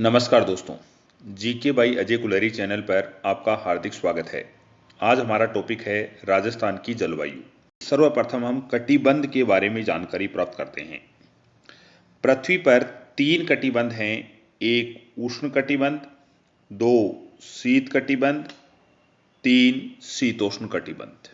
नमस्कार दोस्तों, GK by Ajay Kulhari channel पर आपका हार्दिक स्वागत है। आज हमारा टॉपिक है राजस्थान की जलवायु। सर्वप्रथम हम कटिबंध के बारे में जानकारी प्राप्त करते हैं। पृथ्वी पर 3 कटिबंध हैं, एक उष्ण कटिबंध, 2 शीत कटिबंध, 3 शीतोष्ण कटिबंध।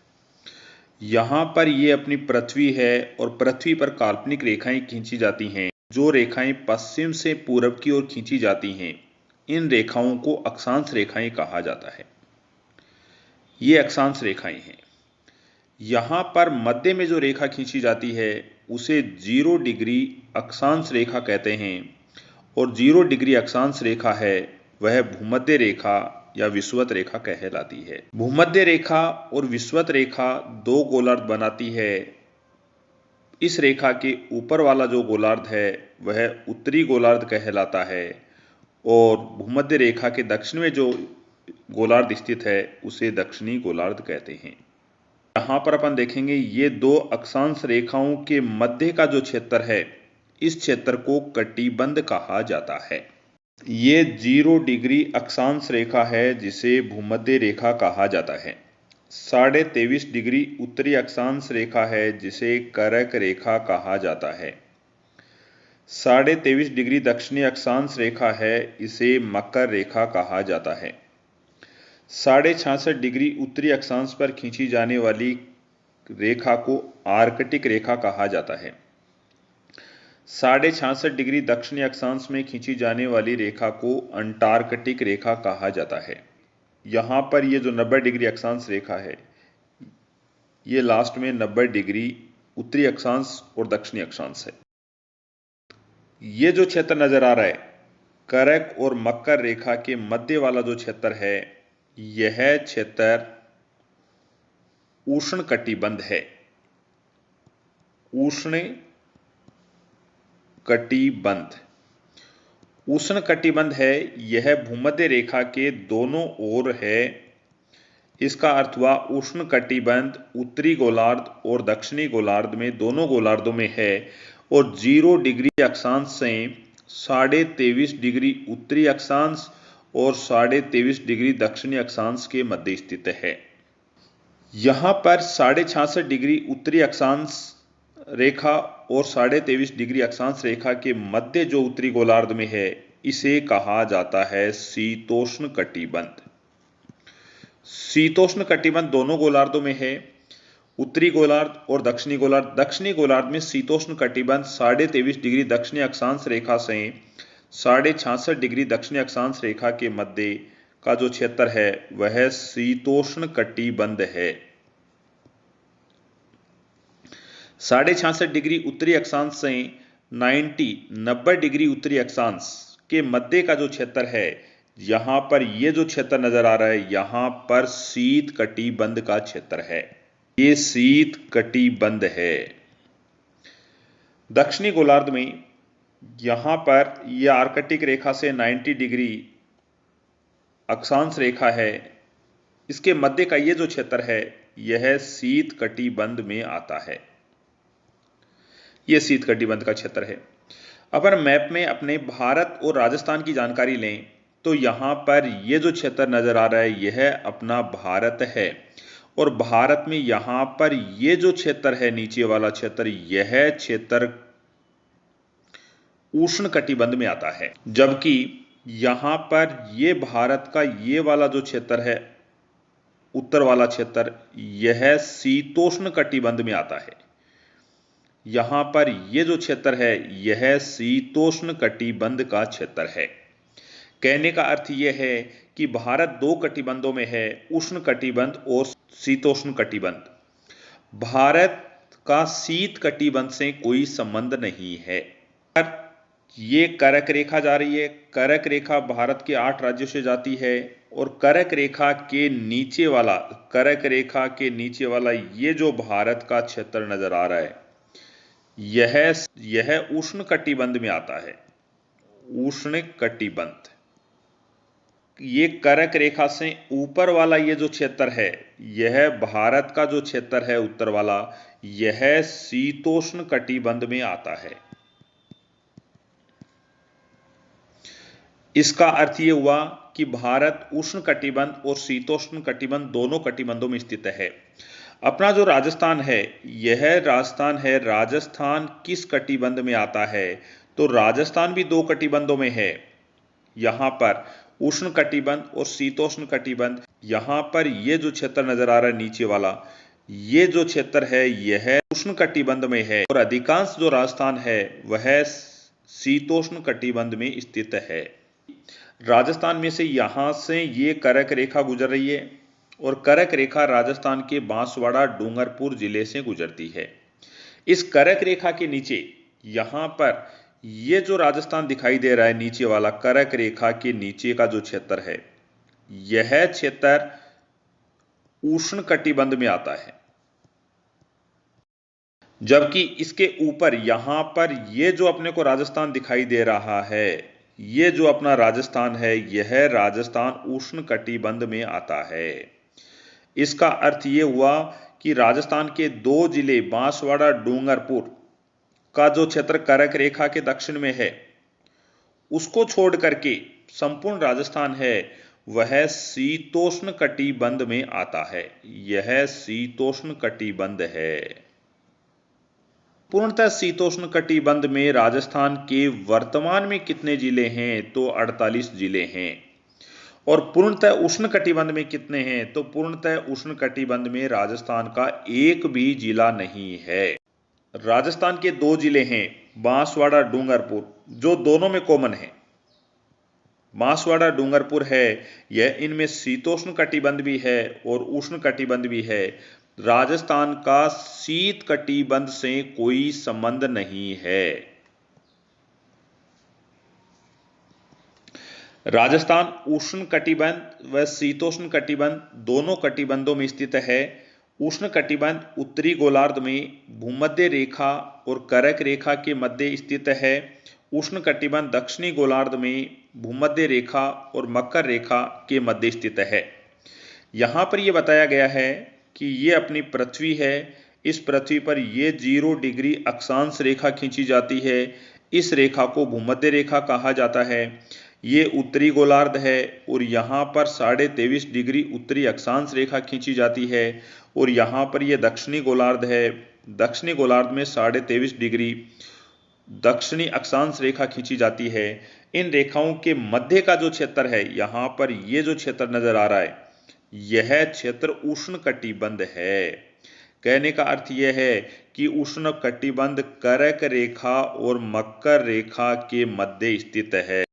यहाँ पर ये अपनी पृथ्वी है और पृथ्वी पर काल्पनिक रेखाएं खींची जाती हैं। जो रेखाएं पश्चिम से पूरब की ओर खींची जाती हैं, इन रेखाओं को अक्षांश रेखाएं कहा जाता है। ये अक्षांश रेखाएं हैं। यहां पर मध्य में जो रेखा खींची जाती है उसे 0 डिग्री अक्षांश रेखा कहते हैं और 0 डिग्री अक्षांश रेखा है वह भूमध्य रेखा या विषुवत रेखा कहलाती है। भूमध्य रेखा और विषुवत रेखा दो गोलार्ध बनाती है। इस रेखा के ऊपर वाला जो गोलार्ध है वह उत्तरी गोलार्ध कहलाता है और भूमध्य रेखा के दक्षिण में जो गोलार्ध स्थित है उसे दक्षिणी गोलार्ध कहते हैं। यहां पर अपन देखेंगे ये दो अक्षांश रेखाओं के मध्य का जो क्षेत्र है इस क्षेत्र को कटिबंध कहा जाता है। ये 0 डिग्री अक्षांश रेखा है जिसे भूमध्य रेखा कहा जाता है। 23.5 डिग्री उत्तरी अक्षांश रेखा है जिसे करक रेखा कहा जाता है। 23.5 डिग्री दक्षिणी अक्षांश रेखा है, इसे मकर रेखा कहा जाता है। 66.5 डिग्री उत्तरी अक्षांश पर खींची जाने वाली रेखा को आर्कटिक रेखा कहा जाता है। 66.5 डिग्री दक्षिणी अक्षांश में खींची जाने वाली रेखा को अंटार्कटिक रेखा कहा जाता है। यहां पर ये जो 90 डिग्री अक्षांश रेखा है ये लास्ट में 90 डिग्री उत्तरी अक्षांश और दक्षिणी अक्षांश है। ये जो क्षेत्र नजर आ रहा है करक और मकर रेखा के मध्य वाला जो क्षेत्र है यह क्षेत्र उष्ण कटिबंध है। उष्ण कटिबंध उष्ण कटिबंध है, यह भूमध्य रेखा के दोनों ओर है। इसका अर्थ हुआ उष्ण कटिबंध उत्तरी गोलार्ध और दक्षिणी गोलार्ध में दोनों गोलार्धों में है और 0 डिग्री अक्षांश से 23.5 डिग्री उत्तरी अक्षांश और 23.5 डिग्री दक्षिणी अक्षांश के मध्य स्थित है। यहां पर 66.5 डिग्री उत्तरी अक्षांश रेखा और 23.5 डिग्री अक्षांश रेखा के मध्य जो उत्तरी गोलार्ध में है इसे कहा जाता है शीतोष्ण कटिबंध। शीतोष्ण कटिबंध दोनों गोलार्धों में है, उत्तरी गोलार्ध और दक्षिणी गोलार्ध। दक्षिणी गोलार्ध में शीतोष्ण कटिबंध 23.5 डिग्री दक्षिणी अक्षांश रेखा से 66.5 डिग्री दक्षिणी अक्षांश रेखा के मध्य का जो क्षेत्र है वह शीतोष्ण कटिबंध है। 66.5 डिग्री उत्तरी अक्षांश से 90 डिग्री उत्तरी अक्षांश के मध्य का जो क्षेत्र है यहां पर ये जो क्षेत्र नजर आ रहा है यहां पर शीत कटिबंध का क्षेत्र है। ये शीत कटिबंध है। दक्षिणी गोलार्ध में यहां पर यह आर्कटिक रेखा से 90 डिग्री अक्षांश रेखा है, इसके मध्य का ये जो क्षेत्र है यह शीत कटिबंध में आता है। यह शीत कटिबंध का क्षेत्र है। अगर मैप में अपने भारत और राजस्थान की जानकारी लें तो यहां पर यह जो क्षेत्र नजर आ रहा है यह अपना भारत है और भारत में यहां पर यह जो क्षेत्र है नीचे वाला क्षेत्र यह क्षेत्र उष्ण कटिबंध में आता है, जबकि यहां पर यह भारत का यह वाला जो क्षेत्र है उत्तर वाला क्षेत्र यह शीतोष्ण कटिबंध में आता है। यहां पर यह जो क्षेत्र है यह शीतोष्ण कटिबंध का क्षेत्र है। कहने का अर्थ यह है कि भारत दो कटिबंधों में है, उष्ण कटिबंध और शीतोष्ण कटिबंध। भारत का शीत कटिबंध से कोई संबंध नहीं है। ये करक रेखा जा रही है, करक रेखा भारत के 8 राज्यों से जाती है और करक रेखा के नीचे वाला ये जो भारत का क्षेत्र नजर आ रहा है यह उष्ण कटिबंध में आता है। उष्ण कटिबंध। ये करक रेखा से ऊपर वाला ये जो क्षेत्र है यह भारत का जो क्षेत्र है उत्तर वाला यह शीतोष्ण कटिबंध में आता है। इसका अर्थ ये हुआ कि भारत उष्ण कटिबंध और शीतोष्ण कटिबंध दोनों कटिबंधों में स्थित है। अपना जो राजस्थान है, यह राजस्थान है, राजस्थान किस कटिबंध में आता है? तो राजस्थान भी दो कटिबंधों में है। यहां पर उष्ण कटिबंध और शीतोष्ण कटिबंध। यहां पर ये जो क्षेत्र नजर आ रहा है नीचे वाला, ये जो क्षेत्र है यह उष्ण कटिबंध में है और अधिकांश जो राजस्थान है वह शीतोष्ण कटिबंध में स्थित है। राजस्थान में से यहां से ये कर्क रेखा गुजर रही है और कर्क रेखा राजस्थान के बांसवाड़ा डूंगरपुर जिले से गुजरती है। इस कर्क रेखा के नीचे यहां पर ये जो राजस्थान दिखाई दे रहा है नीचे वाला, कर्क रेखा के नीचे का जो क्षेत्र है, यह क्षेत्र उष्ण कटिबंध में आता है। जबकि इसके ऊपर यहां पर ये जो अपने को राजस्थान दिखाई दे रहा है, ये जो अपना राजस्थान है, यह राजस्थान उष्ण कटिबंध में आता है। इसका अर्थ ये हुआ कि राजस्थान के दो जिले बांसवाड़ा डूंगरपुर का जो क्षेत्र कर्क रेखा के दक्षिण में है, उसको छोड़ करके संपूर्ण राजस्थान है वह शीतोष्ण कटिबंध में आता है। यह शीतोष्ण कटिबंध है। पूर्णतः शीतोष्ण कटिबंध में राजस्थान के वर्तमान में कितने जिले हैं? तो 48 जिले हैं। और पूर्णतः उष्ण कटिबंध में कितने हैं? तो पूर्णतः उष्ण कटिबंध में राजस्थान का एक भी जिला नहीं है। राजस्थान के दो जिले हैं बांसवाड़ा डूंगरपुर, जो दोनों में कॉमन है। बांसवाड़ा डूंगरपुर है, यह इनमें शीतोष्ण कटिबंध भी है और उष्ण कटिबंध भी है। राजस्थान का शीत कटिबंध से कोई संबंध नहीं है। राजस्थान उष्ण कटिबंध व शीतोष्ण कटिबंध दोनों कटिबंधों में स्थित है। उष्ण कटिबंध उत्तरी गोलार्ध में भूमध्य रेखा और कर्क रेखा के मध्य स्थित है। उष्ण कटिबंध दक्षिणी गोलार्ध में भूमध्य रेखा और मकर रेखा के मध्य स्थित है। यहां पर यह बताया गया है कि ये अपनी पृथ्वी है। इस पृथ्वी पर यह 0 डिग्री अक्षांश रेखा खींची जाती है। इस रेखा को भूमध्य रेखा कहा जाता है। ये उत्तरी गोलार्ध है और यहाँ पर 23.5 डिग्री उत्तरी अक्षांश रेखा खींची जाती है और यहाँ पर यह दक्षिणी गोलार्ध है। दक्षिणी गोलार्ध में 23.5 डिग्री दक्षिणी अक्षांश रेखा खींची जाती है। इन रेखाओं के मध्य का जो क्षेत्र है, यहाँ पर ये जो क्षेत्र नजर आ रहा है, यह क्षेत्र उष्ण कटिबंध है। कहने का अर्थ यह है कि उष्ण कटिबंध कर्क रेखा और मकर रेखा के मध्य स्थित है।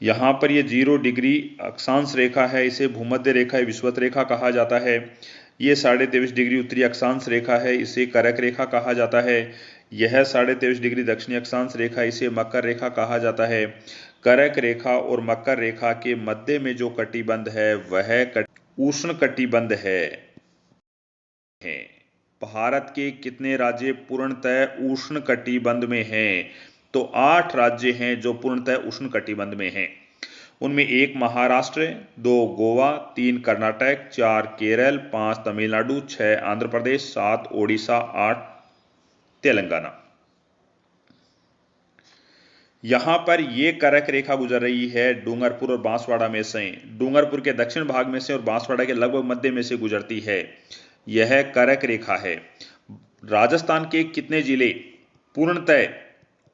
यहाँ पर यह 0 डिग्री अक्षांश रेखा है, इसे भूमध्य रेखा विषुवत रेखा कहा जाता है। ये 23.5 डिग्री उत्तरी अक्षांश रेखा है, इसे कर्क रेखा कहा जाता है। यह 23.5 डिग्री दक्षिणी अक्षांश रेखा, इसे मकर रेखा कहा जाता है। कर्क रेखा और मकर रेखा के मध्य में जो कटिबंध है वह उष्ण कटिबंध है। भारत के कितने राज्य पूर्णतः उष्ण कटिबंध में हैं? तो 8 राज्य हैं जो पूर्णतः उष्ण कटिबंध में हैं। उनमें 1 महाराष्ट्र, 2 गोवा, 3 कर्नाटक, 4 केरल, 5 तमिलनाडु, 6 आंध्र प्रदेश, 7 ओडिशा, 8 तेलंगाना। यहां पर यह कर्क रेखा गुजर रही है डूंगरपुर और बांसवाड़ा में से। डूंगरपुर के दक्षिण भाग में से और बांसवाड़ा के लगभग मध्य में से गुजरती है। यह कर्क रेखा है। राजस्थान के कितने जिले पूर्णतः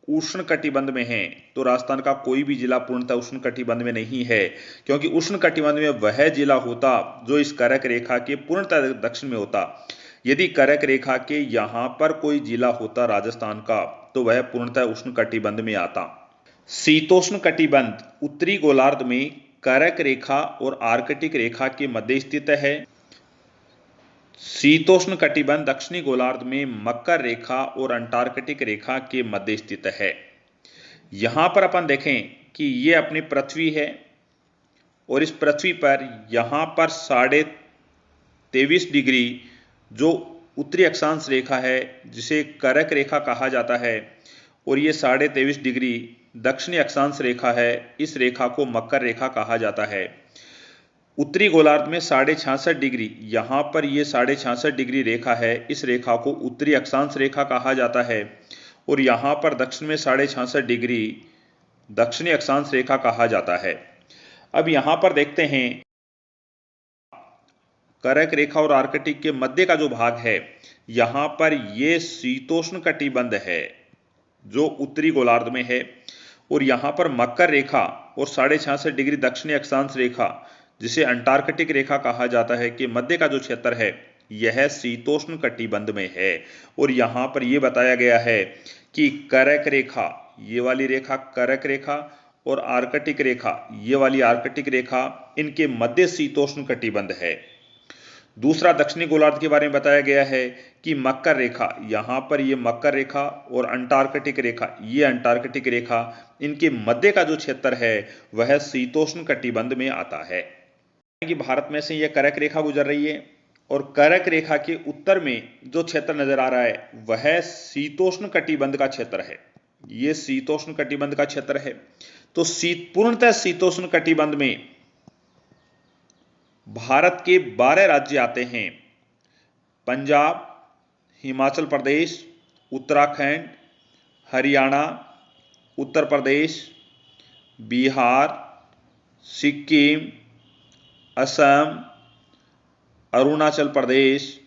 उष्ण कटिबंध में हैं? तो राजस्थान का कोई भी जिला पूर्णतः उष्ण कटिबंध में नहीं है, क्योंकि उष्ण कटिबंध में वह जिला होता जो इस कर्क रेखा के पूर्णतः दक्षिण में होता। यदि कर्क रेखा के यहां पर कोई जिला होता राजस्थान का, तो वह पूर्णतः उष्ण कटिबंध में आता। शीतोष्ण कटिबंध उत्तरी गोलार्ध में कर्क रेखा और आर्कटिक रेखा के मध्य स्थित है। शीतोष्ण कटिबंध दक्षिणी गोलार्ध में मकर रेखा और अंटार्कटिक रेखा के मध्य स्थित है। यहां पर अपन देखें कि यह अपनी पृथ्वी है और इस पृथ्वी पर यहां पर 23.5 डिग्री जो उत्तरी अक्षांश रेखा है, जिसे कर्क रेखा कहा जाता है, और यह 23.5 डिग्री दक्षिणी अक्षांश रेखा है। इस रेखा को मकर रेखा कहा जाता है। उत्तरी गोलार्ध में 66.5 डिग्री, यहां पर यह 66.5 डिग्री रेखा है। इस रेखा को उत्तरी अक्षांश रेखा कहा जाता है और यहां पर दक्षिण में 66.5 डिग्री दक्षिणी अक्षांश रेखा कहा जाता है। अब यहां पर देखते हैं कर्क रेखा और आर्कटिक के मध्य का जो भाग है, यहां पर यह शीतोष्ण कटिबंध है जो उत्तरी गोलार्ध में है, और यहां पर मकर रेखा और 66.5 डिग्री दक्षिणी अक्षांश रेखा जिसे अंटार्कटिक रेखा कहा जाता है कि मध्य का जो क्षेत्र है यह शीतोष्ण कटिबंध में है। और यहां पर यह बताया गया है कि कर्क रेखा, ये वाली रेखा कर्क रेखा, और आर्कटिक रेखा, ये वाली आर्कटिक रेखा, इनके मध्य शीतोष्ण कटिबंध है। दूसरा दक्षिणी गोलार्ध के बारे में बताया गया है कि मकर रेखा, यहां पर यह मकर रेखा और अंटार्कटिक रेखा, ये अंटार्कटिक रेखा, इनके मध्य का जो क्षेत्र है वह शीतोष्ण कटिबंध में आता है। कि भारत में से यह कर्क रेखा गुजर रही है और कर्क रेखा के उत्तर में जो क्षेत्र नजर आ रहा है वह शीतोष्ण कटिबंध का क्षेत्र है। यह शीतोष्ण कटिबंध का क्षेत्र है। तो पूर्णतः शीतोष्ण कटिबंध में भारत के 12 राज्य आते हैं। पंजाब, हिमाचल प्रदेश, उत्तराखंड, हरियाणा, उत्तर प्रदेश, बिहार, सिक्किम, असम, अरुणाचल प्रदेश,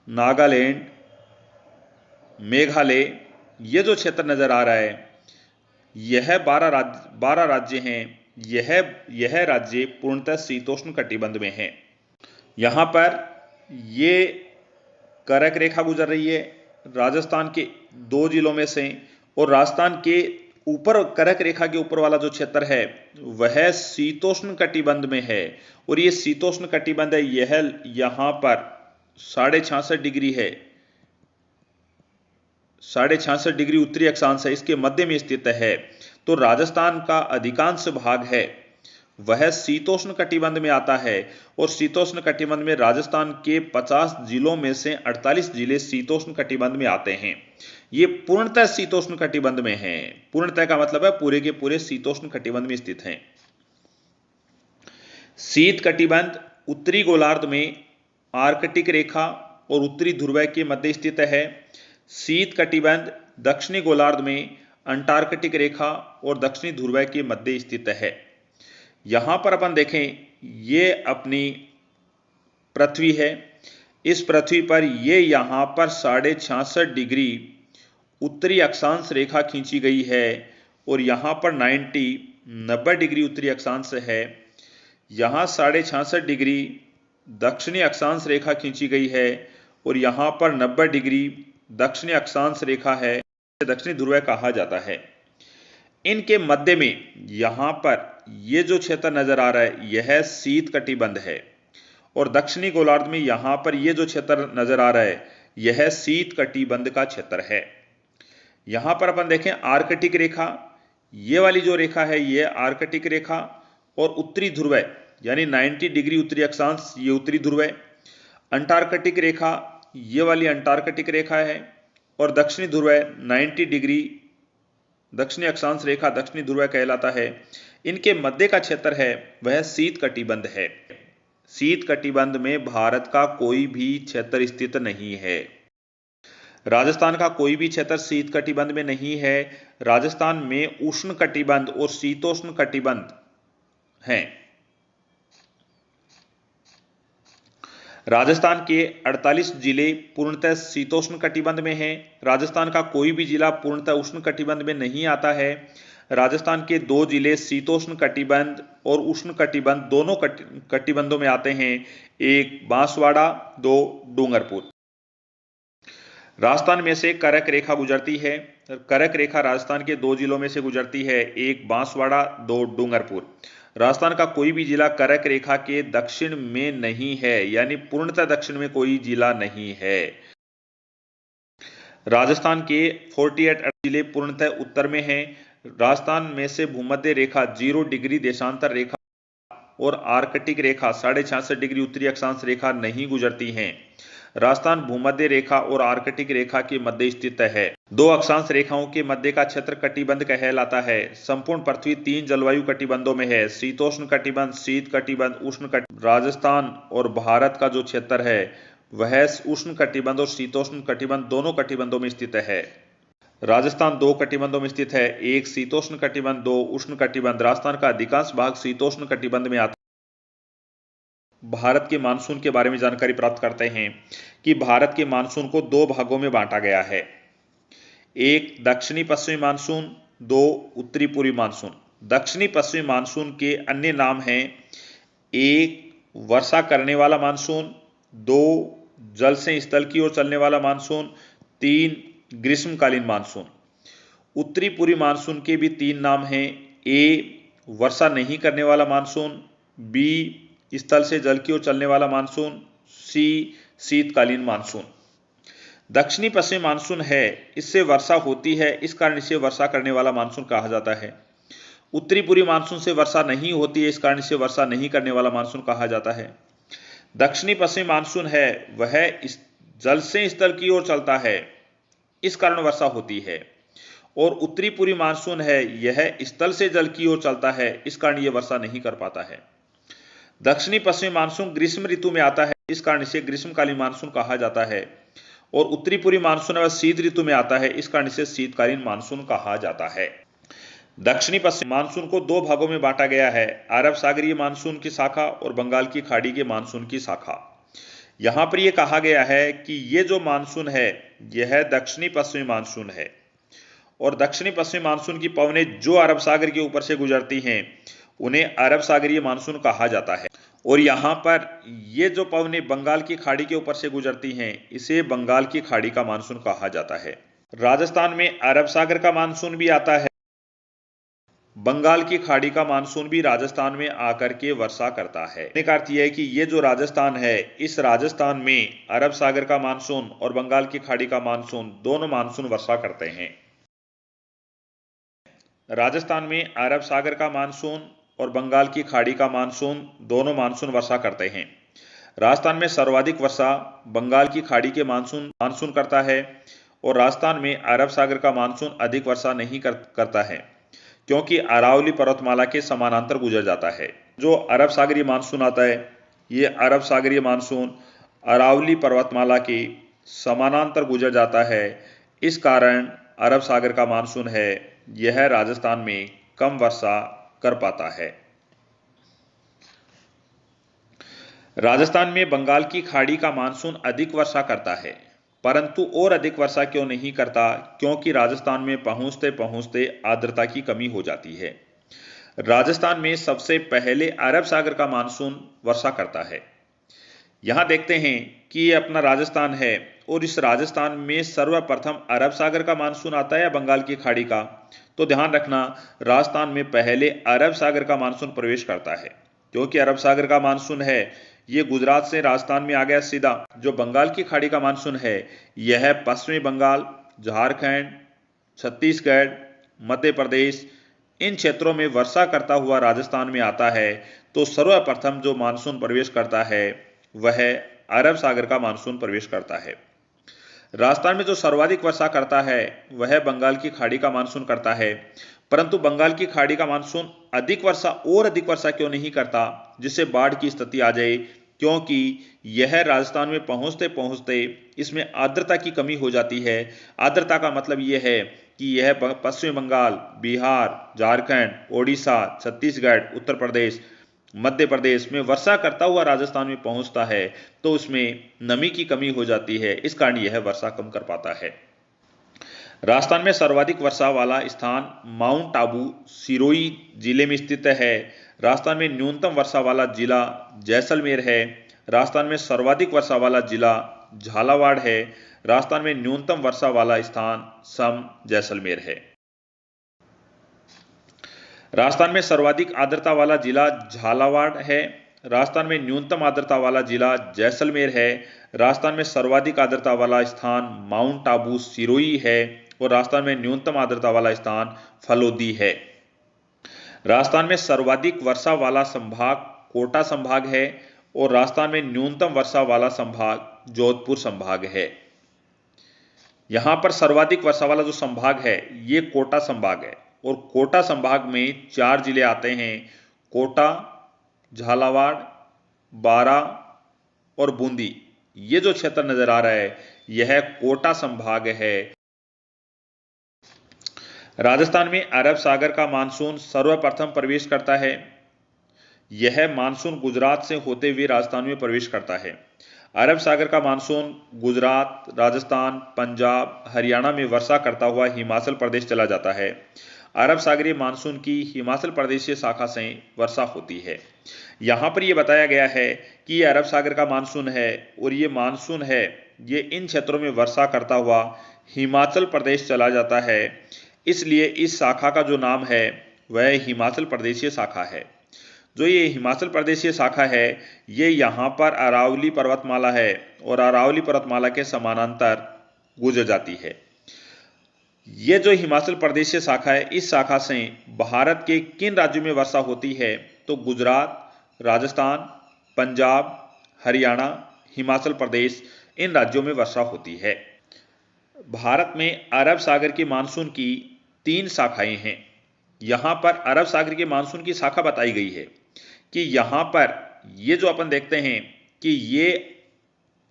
नागालैंड, मेघालय, ये जो क्षेत्र नजर आ रहा है यह 12 राज्य हैं। यह राज्य पूर्णतः शीतोष्ण कटिबंध में है। यहां पर ये कर्क रेखा गुजर रही है राजस्थान के 2 जिलों में से, और राजस्थान के ऊपर कर्क रेखा के ऊपर वाला जो क्षेत्र है वह शीतोष्ण कटिबंध में है। और यह शीतोष्ण कटिबंध है, यह यहां पर 66.5 डिग्री है, 66.5 डिग्री उत्तरी अक्षांश है, इसके मध्य में स्थित है। तो राजस्थान का अधिकांश भाग है वह शीतोष्ण कटिबंध में आता है, और शीतोष्ण कटिबंध में राजस्थान के 50 जिलों में से 48 जिले शीतोष्ण कटिबंध में आते हैं। ये पूर्णतः शीतोष्ण कटिबंध में हैं। पूर्णतः का मतलब है पूरे के पूरे शीतोष्ण कटिबंध में स्थित हैं। शीत कटिबंध उत्तरी गोलार्ध में आर्कटिक रेखा और उत्तरी ध्रुव के मध्य स्थित है। शीत कटिबंध दक्षिणी गोलार्ध में अंटार्कटिक रेखा और दक्षिणी ध्रुव के मध्य स्थित है। यहां पर अपन देखें, ये अपनी पृथ्वी है। इस पृथ्वी पर ये यहां पर 66.5 डिग्री उत्तरी अक्षांश रेखा खींची गई है, और यहां पर 90 डिग्री उत्तरी अक्षांश है। यहां 66.5 डिग्री दक्षिणी अक्षांश रेखा खींची गई है, और यहां पर 90 डिग्री दक्षिणी अक्षांश रेखा है, दक्षिणी ध्रुव कहा जाता है। इनके मध्य में यहां पर यह जो क्षेत्र नजर आ रहा है यह शीत कटिबंध है, और दक्षिणी गोलार्ध में यहां पर यह जो क्षेत्र नजर आ रहा है यह शीत कटिबंध का क्षेत्र है। यहां पर अपन देखें आर्कटिक रेखा, यह वाली जो रेखा है यह आर्कटिक रेखा, और उत्तरी ध्रुव यानी 90 डिग्री उत्तरी अक्षांश ये उत्तरी ध्रुव है। अंटार्कटिक रेखा, ये वाली अंटार्कटिक रेखा है, और दक्षिणी ध्रुव 90 डिग्री दक्षिणी अक्षांश रेखा दक्षिणी ध्रुव कहलाता है। इनके मध्य का क्षेत्र है वह शीत कटिबंध है। शीत कटिबंध में भारत का कोई भी क्षेत्र स्थित नहीं है। राजस्थान का कोई भी क्षेत्र शीत कटिबंध में नहीं है। राजस्थान में उष्ण कटिबंध और शीतोष्ण कटिबंध हैं। राजस्थान के 48 जिले पूर्णतः शीतोष्ण कटिबंध में हैं। राजस्थान का कोई भी जिला पूर्णतः उष्ण कटिबंध में नहीं आता है। राजस्थान के 2 जिले शीतोष्ण कटिबंध और उष्ण कटिबंध दोनों कटिबंधों में आते हैं, एक बांसवाड़ा, 2 डूंगरपुर। राजस्थान में से कर्क रेखा गुजरती है। कर्क रेखा राजस्थान के 2 जिलों में से गुजरती है, एक बांसवाड़ा, 2 डूंगरपुर। राजस्थान का कोई भी जिला कर्क रेखा के दक्षिण में नहीं है, यानी पूर्णतः दक्षिण में कोई जिला नहीं है। राजस्थान के 48 जिले पूर्णतः उत्तर में हैं। राजस्थान में से भूमध्य रेखा 0 डिग्री देशांतर रेखा और आर्कटिक रेखा 66.5 डिग्री उत्तरी अक्षांश रेखा नहीं गुजरती हैं। राजस्थान भूमध्य रेखा और आर्कटिक रेखा के मध्य स्थित है। 2 अक्षांश रेखाओं के मध्य का क्षेत्र कटिबंध कहलाता है। संपूर्ण पृथ्वी 3 जलवायु कटिबंधों में है, शीतोष्ण कटिबंध, शीत कटिबंध, उष्ण कटिबंध। राजस्थान और भारत का जो क्षेत्र है वह उष्ण कटिबंध और शीतोष्ण कटिबंध दोनों कटिबंधों में स्थित है। राजस्थान दो कटिबंधों में स्थित है, एक शीतोष्ण कटिबंध, दो उष्ण कटिबंध। राजस्थान का अधिकांश भाग शीतोष्ण कटिबंध में आता है। भारत के मानसून के बारे में जानकारी प्राप्त करते हैं कि भारत के मानसून को दो भागों में बांटा गया है, एक दक्षिणी पश्चिमी मानसून, दो उत्तरी पूर्वी मानसून। दक्षिणी पश्चिमी मानसून के अन्य नाम हैं, एक वर्षा करने वाला मानसून, दो जल से स्थल की ओर चलने वाला मानसून, तीन ग्रीष्मकालीन मानसून। उत्तरी पूर्वी मानसून के भी तीन नाम हैं, ए वर्षा नहीं करने वाला मानसून, बी स्थल से जल की ओर चलने वाला मानसून, सी शीतकालीन मानसून। दक्षिणी पश्चिमी मानसून है, इससे वर्षा होती है, इस कारण इसे वर्षा करने वाला मानसून कहा जाता है। उत्तरी पूर्वी मानसून से वर्षा नहीं होती है, इस कारण इसे वर्षा नहीं करने वाला मानसून कहा जाता है। दक्षिणी पश्चिमी मानसून है वह जल से स्थल की ओर चलता है, इस कारण वर्षा होती है। और उत्तरी पूर्वी मानसून है, यह स्थल से जल की ओर चलता है, इस कारण यह वर्षा नहीं कर पाता है। दक्षिणी पश्चिमी मानसून ग्रीष्म ऋतु में आता है, इस कारण इसे ग्रीष्मकालीन मानसून कहा जाता है। और उत्तरी पूर्वी मानसून वह शीत ऋतु में आता है, इस कारण इसे शीतकालीन मानसून कहा जाता है। दक्षिणी पश्चिमी मानसून को दो भागों में बांटा गया है, अरब सागरीय मानसून की शाखा और बंगाल की खाड़ी के मानसून की शाखा। यहां पर यह कहा गया है कि यह जो मानसून है यह दक्षिणी पश्चिमी मानसून है, और दक्षिणी पश्चिमी मानसून की पवनें जो अरब सागर के ऊपर से गुजरती हैं उन्हें अरब सागरीय मानसून कहा जाता है। और यहां पर ये जो पवनें बंगाल की खाड़ी के ऊपर से गुजरती हैं इसे बंगाल की खाड़ी का मानसून कहा जाता है। राजस्थान में अरब सागर का मानसून भी आता है, बंगाल की खाड़ी का मानसून भी राजस्थान में आकर के वर्षा करता है। कहने का अर्थ यह है कि ये जो राजस्थान है, इस राजस्थान में अरब सागर का मानसून और बंगाल की खाड़ी का मानसून दोनों मानसून वर्षा करते हैं। राजस्थान में अरब सागर का मानसून और बंगाल की खाड़ी का मानसून दोनों मानसून वर्षा करते हैं। राजस्थान में सर्वाधिक वर्षा बंगाल की खाड़ी के मानसून करता है, और राजस्थान में अरब सागर का मानसून अधिक वर्षा नहीं करता है, क्योंकि अरावली पर्वतमाला के समानांतर गुजर जाता है। जो अरब सागरीय मानसून आता है, ये अरब सागरीय मानसून अरावली पर्वतमाला के समानांतर गुजर जाता है, इस कारण अरब सागर का मानसून है यह राजस्थान में कम वर्षा कर पाता है। राजस्थान में बंगाल की खाड़ी का मानसून अधिक वर्षा करता है, परंतु और अधिक वर्षा क्यों नहीं करता, क्योंकि राजस्थान में पहुंचते पहुंचते आर्द्रता की कमी हो जाती है। राजस्थान में सबसे पहले अरब सागर का मानसून वर्षा करता है। यहां देखते हैं कि ये अपना राजस्थान है, और इस राजस्थान में सर्वप्रथम अरब सागर का मानसून आता है या बंगाल की खाड़ी का। तो ध्यान रखना, राजस्थान में पहले अरब सागर का मानसून प्रवेश करता है, क्योंकि अरब सागर का मानसून है ये गुजरात से राजस्थान में आ गया सीधा। जो बंगाल की खाड़ी का मानसून है यह पश्चिमी बंगाल, झारखंड, छत्तीसगढ़, मध्य प्रदेश इन क्षेत्रों में वर्षा करता हुआ राजस्थान में आता है। तो सर्वप्रथम जो मानसून प्रवेश करता है वह अरब सागर का मानसून प्रवेश करता है। राजस्थान में जो सर्वाधिक वर्षा करता है वह बंगाल की खाड़ी का मानसून करता है, परंतु बंगाल की खाड़ी का मानसून अधिक वर्षा क्यों नहीं करता, जिससे बाढ़ की स्थिति आ जाए, क्योंकि यह राजस्थान में पहुंचते पहुंचते इसमें आर्द्रता की कमी हो जाती है। आर्द्रता का मतलब यह है कि यह पश्चिम बंगाल, बिहार, झारखंड, ओडिशा, छत्तीसगढ़, उत्तर प्रदेश, मध्य प्रदेश में वर्षा करता हुआ राजस्थान में पहुंचता है, तो उसमें नमी की कमी हो जाती है, इस कारण यह वर्षा कम कर पाता है। राजस्थान में सर्वाधिक वर्षा वाला स्थान माउंट आबू सिरोही जिले में स्थित है। राजस्थान में न्यूनतम वर्षा वाला जिला जैसलमेर है। राजस्थान में सर्वाधिक वर्षा वाला जिला झालावाड़ है। राजस्थान में न्यूनतम वर्षा वाला स्थान सम जैसलमेर है। राजस्थान में सर्वाधिक आर्द्रता वाला जिला झालावाड़ है। राजस्थान में न्यूनतम आर्द्रता वाला जिला जैसलमेर है। राजस्थान में सर्वाधिक आर्द्रता वाला स्थान माउंट आबू सिरोही है, और राजस्थान में न्यूनतम आर्द्रता वाला स्थान फलोदी है। राजस्थान में सर्वाधिक वर्षा वाला संभाग कोटा संभाग है, और राजस्थान में न्यूनतम वर्षा वाला संभाग जोधपुर संभाग है। यहां पर सर्वाधिक वर्षा वाला जो संभाग है ये कोटा संभाग है, और कोटा संभाग में 4 जिले आते हैं, कोटा, झालावाड़, बारा और बूंदी। ये जो क्षेत्र नजर आ रहा है यह कोटा संभाग है। राजस्थान में अरब सागर का मानसून सर्वप्रथम प्रवेश करता है। यह मानसून गुजरात से होते हुए राजस्थान में प्रवेश करता है। अरब सागर का मानसून गुजरात, राजस्थान, पंजाब, हरियाणा में वर्षा करता हुआ हिमाचल प्रदेश चला जाता है। अरब सागरीय मानसून की हिमाचल प्रदेशीय शाखा से वर्षा होती है। यहाँ पर यह बताया गया है कि ये अरब सागर का मानसून है और ये मानसून है, ये इन क्षेत्रों में वर्षा करता हुआ हिमाचल प्रदेश चला जाता है। इसलिए इस शाखा का जो नाम है वह हिमाचल प्रदेशीय शाखा है। जो ये हिमाचल प्रदेशीय शाखा है, ये यहाँ पर अरावली पर्वतमाला है और अरावली पर्वतमाला के समानांतर गुजर जाती है। ये जो हिमाचल प्रदेशीय शाखा है, इस शाखा से भारत के किन राज्यों में वर्षा होती है? तो गुजरात, राजस्थान, पंजाब, हरियाणा, हिमाचल प्रदेश, इन राज्यों में वर्षा होती है। भारत में अरब सागर के मानसून की 3 शाखाएं हैं। यहां पर अरब सागर के मानसून की शाखा बताई गई है कि यहां पर ये जो अपन देखते हैं कि ये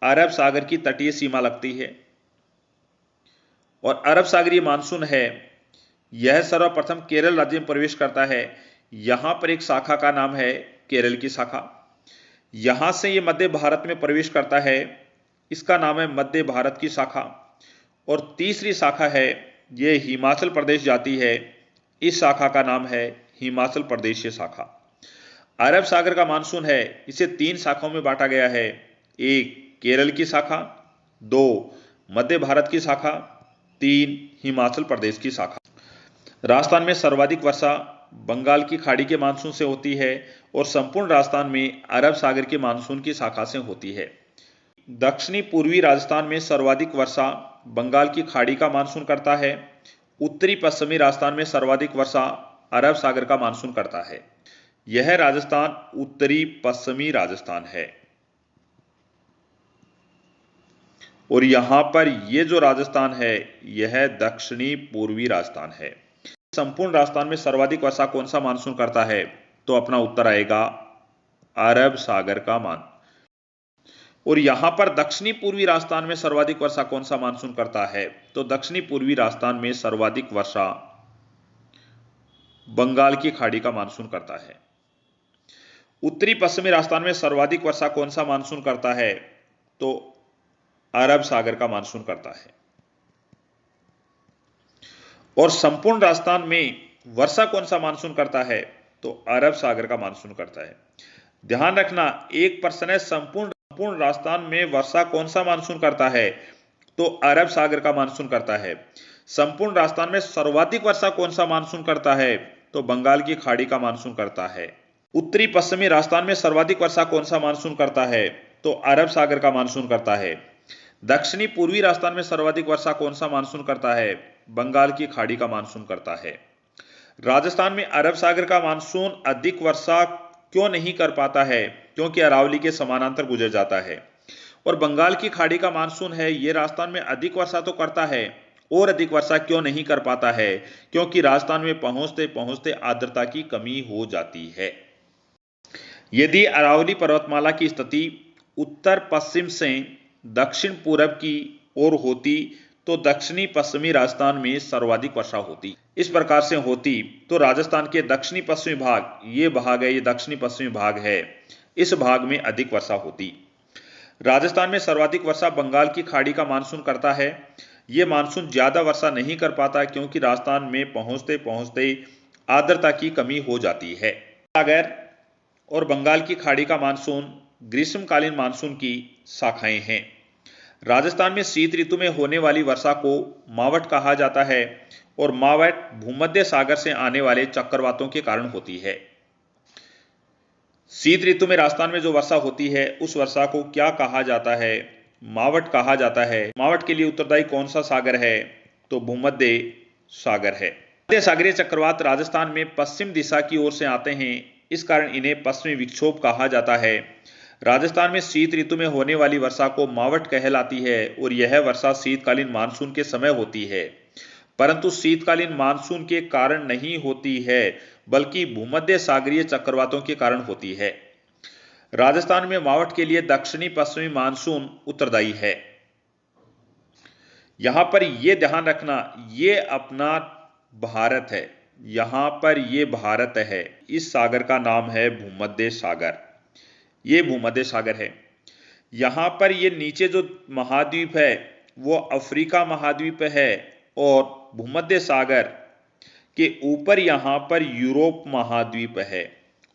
अरब सागर की तटीय सीमा लगती है और अरब सागरीय मानसून है, यह सर्वप्रथम केरल राज्य में प्रवेश करता है। यहां पर एक शाखा का नाम है केरल की शाखा। यहां से यह मध्य भारत में प्रवेश करता है, इसका नाम है मध्य भारत की शाखा। और तीसरी शाखा है, यह हिमाचल प्रदेश जाती है, इस शाखा का नाम है हिमाचल प्रदेशीय शाखा। अरब सागर का मानसून है, इसे 3 शाखाओं में बांटा गया है। 1 केरल की शाखा, 2 मध्य भारत की शाखा, 3 हिमाचल प्रदेश की शाखा। राजस्थान में सर्वाधिक वर्षा बंगाल की खाड़ी के मानसून से होती है और संपूर्ण राजस्थान में अरब सागर के मानसून की शाखा से होती है। दक्षिणी पूर्वी राजस्थान में सर्वाधिक वर्षा बंगाल की खाड़ी का मानसून करता है। उत्तरी पश्चिमी राजस्थान में सर्वाधिक वर्षा अरब सागर का मानसून करता है। यह राजस्थान उत्तरी पश्चिमी राजस्थान है और यहां पर यह जो राजस्थान है, यह दक्षिणी पूर्वी राजस्थान है। संपूर्ण राजस्थान में सर्वाधिक वर्षा कौन सा मानसून करता है? तो अपना उत्तर आएगा अरब सागर का मान। और यहां पर दक्षिणी पूर्वी राजस्थान में सर्वाधिक वर्षा कौन सा मानसून करता है? तो दक्षिणी पूर्वी राजस्थान में सर्वाधिक वर्षा बंगाल की खाड़ी का मानसून करता है। उत्तरी पश्चिमी राजस्थान में सर्वाधिक वर्षा कौन सा मानसून करता है? तो अरब सागर का मानसून करता है। और संपूर्ण राजस्थान में वर्षा कौन सा मानसून करता है? तो अरब सागर का मानसून करता है। ध्यान रखना, एक प्रश्न है संपूर्ण राजस्थान में वर्षा कौन सा मानसून करता है? तो अरब सागर का मानसून करता है। संपूर्ण राजस्थान में सर्वाधिक वर्षा कौन सा मानसून करता है? तो बंगाल की खाड़ी का मानसून करता है। उत्तरी पश्चिमी राजस्थान में सर्वाधिक वर्षा कौन सा मानसून करता है? तो अरब सागर का मानसून करता है। दक्षिणी पूर्वी राजस्थान में सर्वाधिक वर्षा कौन सा मानसून करता है? बंगाल की खाड़ी का मानसून करता है। राजस्थान में अरब सागर का मानसून अधिक वर्षा क्यों नहीं कर पाता है? क्योंकि अरावली के समानांतर गुजर जाता है। और बंगाल की खाड़ी का मानसून है, यह राजस्थान में अधिक वर्षा तो करता है और अधिक वर्षा क्यों नहीं कर पाता है? क्योंकि राजस्थान में पहुंचते पहुंचते आर्द्रता की कमी हो जाती है। यदि अरावली पर्वतमाला की स्थिति उत्तर पश्चिम से दक्षिण पूरब की ओर होती तो दक्षिणी पश्चिमी राजस्थान में सर्वाधिक वर्षा होती। इस प्रकार से होती तो राजस्थान के दक्षिणी पश्चिमी भाग, ये भाग है, ये दक्षिणी पश्चिमी भाग है, इस भाग में अधिक वर्षा होती। राजस्थान में सर्वाधिक वर्षा बंगाल की खाड़ी का मानसून करता है। यह मानसून ज्यादा वर्षा नहीं कर पाता क्योंकि राजस्थान में पहुंचते पहुंचते आर्द्रता की कमी हो जाती है। सागर और बंगाल की खाड़ी का मानसून ग्रीष्मकालीन मानसून की शाखाएं हैं। राजस्थान में शीत ऋतु में होने वाली वर्षा को मावट कहा जाता है और मावट भूमध्य सागर से आने वाले चक्रवातों के कारण होती है। शीत ऋतु में राजस्थान में जो वर्षा होती है उस वर्षा को क्या कहा जाता है? मावट कहा जाता है। मावट के लिए उत्तरदायी कौन सा सागर है? तो भूमध्य सागर है। मध्य सागरीय चक्रवात राजस्थान में पश्चिम दिशा की ओर से आते हैं, इस कारण इन्हें पश्चिमी विक्षोभ कहा जाता है। राजस्थान में शीत ऋतु में होने वाली वर्षा को मावट कहलाती है और यह वर्षा शीतकालीन मानसून के समय होती है, परंतु शीतकालीन मानसून के कारण नहीं होती है बल्कि भूमध्य सागरीय चक्रवातों के कारण होती है। राजस्थान में मावट के लिए दक्षिणी पश्चिमी मानसून उत्तरदायी है। यहां पर यह ध्यान रखना, यह अपना भारत है, यहाँ पर ये भारत है। इस सागर का नाम है भूमध्य सागर। ये भूमध्य सागर है। यहाँ पर ये नीचे जो महाद्वीप है वो अफ्रीका महाद्वीप है और भूमध्य सागर के ऊपर यहाँ पर यूरोप महाद्वीप है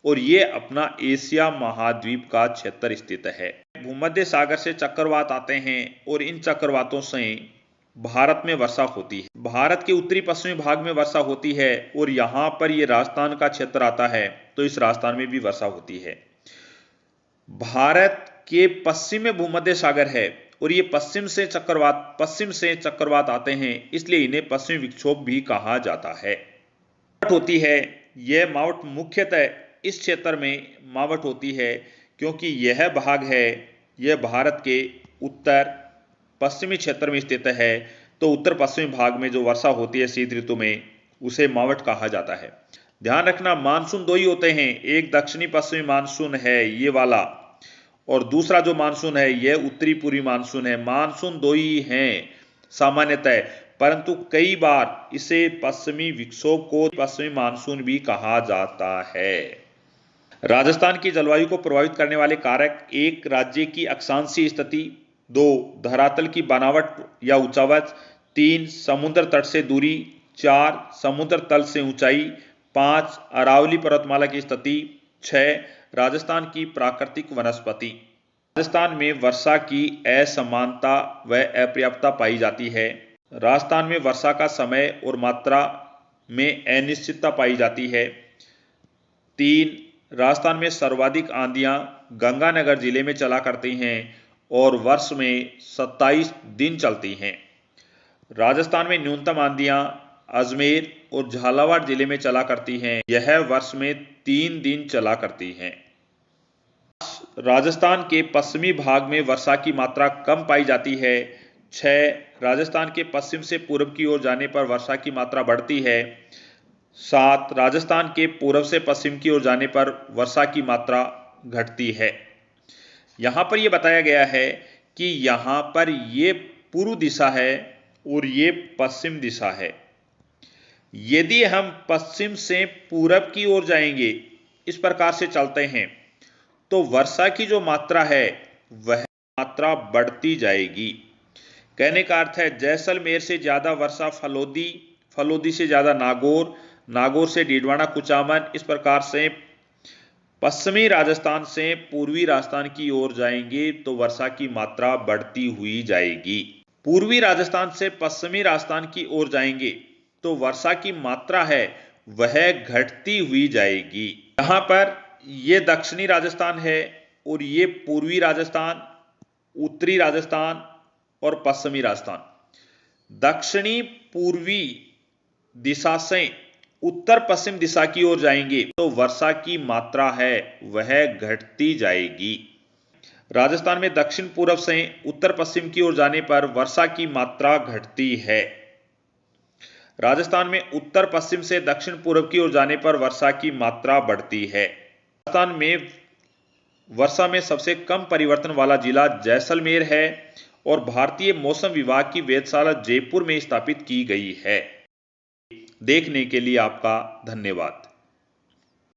और ये अपना एशिया महाद्वीप का क्षेत्र स्थित है। भूमध्य सागर से चक्रवात आते हैं और इन चक्रवातों से भारत में वर्षा होती है। भारत के उत्तरी पश्चिमी भाग में वर्षा होती है और यहाँ पर ये राजस्थान का क्षेत्र आता है तो इस राजस्थान में भी वर्षा होती है। भारत के पश्चिम में भूमध्य सागर है और ये पश्चिम से चक्रवात आते हैं, इसलिए इन्हें पश्चिमी विक्षोभ भी कहा जाता है। मावठ होती है, यह मावठ मुख्यतः इस क्षेत्र में मावठ होती है क्योंकि यह भाग है, यह भारत के उत्तर पश्चिमी क्षेत्र में स्थित है, तो उत्तर पश्चिमी भाग में जो वर्षा होती है शीत ऋतु में उसे मावठ कहा जाता है। ध्यान रखना, मानसून दो ही होते हैं, एक दक्षिणी पश्चिमी मानसून है ये वाला और दूसरा जो मानसून है यह उत्तरी पूर्वी मानसून है। मानसून दो ही हैं सामान्यतः, परंतु कई बार इसे पश्चिमी विक्षोभ को पश्चिमी मानसून भी कहा जाता है। राजस्थान की जलवायु को प्रभावित करने वाले कारक: एक, राज्य की अक्षांशीय स्थिति, 2, धरातल की बनावट या ऊंचावच, 3, समुद्र तट से दूरी, 4, समुद्र तल से ऊंचाई, 5, अरावली पर्वतमाला की स्थिति, 6, राजस्थान की प्राकृतिक वनस्पति। राजस्थान में वर्षा की असमानता व अपर्याप्तता पाई जाती है। राजस्थान में वर्षा का समय और मात्रा में अनिश्चितता पाई जाती है। 3, राजस्थान में सर्वाधिक आंधियां गंगानगर जिले में चला करती हैं और वर्ष में 27 दिन चलती हैं। राजस्थान में न्यूनतम आंधियां अजमेर और झालावाड़ जिले में चला करती हैं, यह वर्ष में 3 दिन चला करती हैं। राजस्थान के पश्चिमी भाग में वर्षा की मात्रा कम पाई जाती है। 6, राजस्थान के पश्चिम से पूर्व की ओर जाने पर वर्षा की मात्रा बढ़ती है। 7, राजस्थान के पूर्व से पश्चिम की ओर जाने पर वर्षा की मात्रा घटती है। यहां पर यह बताया गया है कि यहां पर यह पूर्व दिशा है और ये पश्चिम दिशा है। यदि हम पश्चिम से पूरब की ओर जाएंगे, इस प्रकार से चलते हैं, तो वर्षा की जो मात्रा है वह मात्रा बढ़ती जाएगी। कहने का अर्थ है जैसलमेर से ज्यादा वर्षा फलोदी, फलोदी से ज्यादा नागौर, नागौर से डीडवाना कुचामन, इस प्रकार से पश्चिमी राजस्थान से पूर्वी राजस्थान की ओर जाएंगे तो वर्षा की मात्रा बढ़ती हुई जाएगी। पूर्वी राजस्थान से पश्चिमी राजस्थान की ओर जाएंगे तो वर्षा की मात्रा है वह घटती हुई जाएगी। यहां पर यह दक्षिणी राजस्थान है और ये पूर्वी राजस्थान, उत्तरी राजस्थान और पश्चिमी राजस्थान। दक्षिणी पूर्वी दिशा से उत्तर पश्चिम दिशा की ओर जाएंगे तो वर्षा की मात्रा है वह घटती जाएगी। राजस्थान में दक्षिण पूर्व से उत्तर पश्चिम की ओर जाने पर वर्षा की मात्रा घटती है। राजस्थान में उत्तर पश्चिम से दक्षिण पूर्व की ओर जाने पर वर्षा की मात्रा बढ़ती है। राजस्थान में वर्षा में सबसे कम परिवर्तन वाला जिला जैसलमेर है और भारतीय मौसम विभाग की वेधशाला जयपुर में स्थापित की गई है। देखने के लिए आपका धन्यवाद।